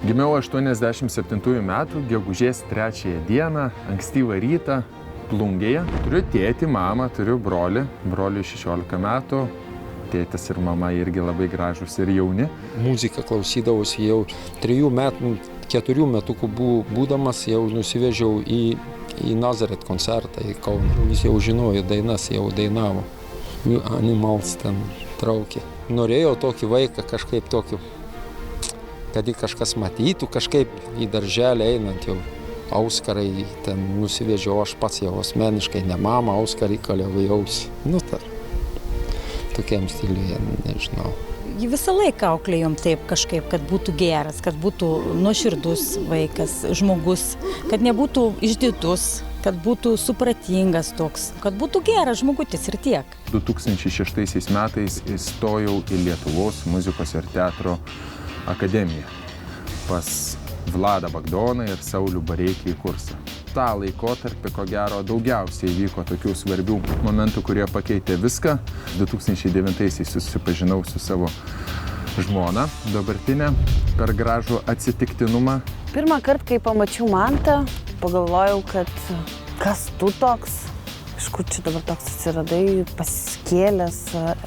Gimiau 87 metų, gegužės 3 dieną, ankstyvą rytą, Plungėje. Turiu tėtį, mamą, turiu brolį. Broliui 16 metų. Tėtis ir mama irgi labai gražūs ir jauni. Muziką klausydavausi jau 3 metų, 4 metukų būdamas, jau nusivežiau į Nazaret koncertą į Kauną. Jis jau žinojo dainas, jau dainavo. Animals ten traukė. Norėjau tokį vaiką kažkaip tokiu, kad jį kažkas matytų, kažkaip į darželį einant jau. Auskarai ten nusivežiau, aš pats jau asmeniškai, ne mama, Auskarą įkalėjau į ausį. Nu, tokiam stiliuje, nežinau. Jį visą laiką auklėjom taip kažkaip, kad būtų geras, kad būtų nuoširdus vaikas, žmogus, kad nebūtų išdidus, kad būtų supratingas toks, kad būtų geras žmogutis ir tiek. 2006 metais įstojau į Lietuvos muzikos ir teatro akademiją pas Vladą Bagdoną ir Saulių Bareikį į kursą. Ta laikotarpį, ko gero, daugiausiai vyko tokių svarbių momentų, kurie pakeitė viską. 2009-aisiais susipažinau su savo žmona, dabartinė, per gražų atsitiktinumą. Pirmą kartą, kai pamačiau Mantą, pagalvojau, kad kas tu toks? Iš kur čia dabar toks atsiradai, pasiskėlęs,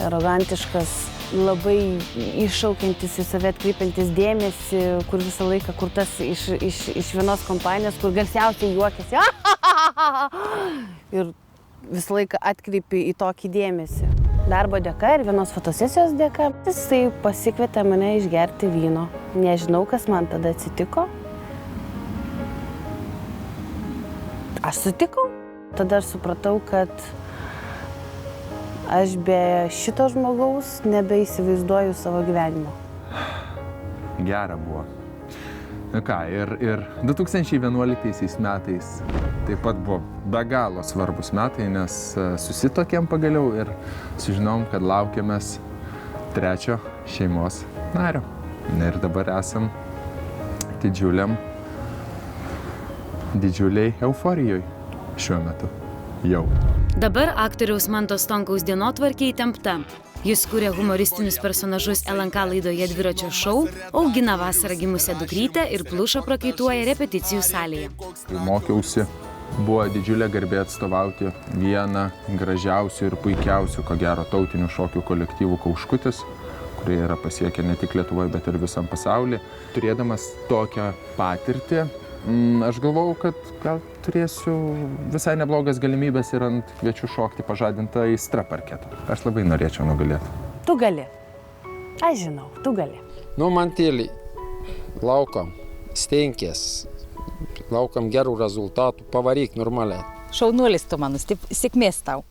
arogantiškas, labai iššaukiantis į save atkreipiantis dėmesį, kur visą laiką, kur tas iš vienos kompanijos, kur garsiausiai juokiasi. Ir visą laiką atkreipi į tokį dėmesį. Darbo dėka ir vienos fotosesijos dėka. Jisai pasikvietė mane išgerti vyno. Nežinau, kas man tada atsitiko. Aš sutikau. Tada aš supratau, kad aš be šito žmogaus nebeįsivaizduoju savo gyvenimo. Gera buvo. Na ką, ir 2011 metais taip pat buvo be galo svarbus metai, nes susituokėm pagaliau ir sužinom, kad laukiamės 3 šeimos nario. Ir dabar esam didžiuliai euforijoje šiuo metu. Jau. Dabar aktoriaus Manto Stonkaus dienotvarkė įtempta. Jis kuria humoristinius personažus LNK laidoje Dviračio šou, augina vasarą gimusią dukrytę ir plušą prakaituoja repeticijų salėje. Mokiausi, buvo didžiulė garbė atstovauti vieną gražiausių ir puikiausių, ko gero, tautinių šokių kolektyvų Kauškutis, kurie yra pasiekę ne tik Lietuvoje, bet ir visam pasaulyje. Turėdamas tokią patirtį, aš galvojau, kad gal turėsiu visai neblogas galimybės ir ant kviečių šokti pažadintą aistra parketo. Aš labai norėčiau nugalėti. Tu gali. Aš žinau, tu gali. Nu, Mantėlį, laukam, stenkės, laukam gerų rezultatų, pavaryk normaliai. Šaunuolis tu mano, sėkmės tau.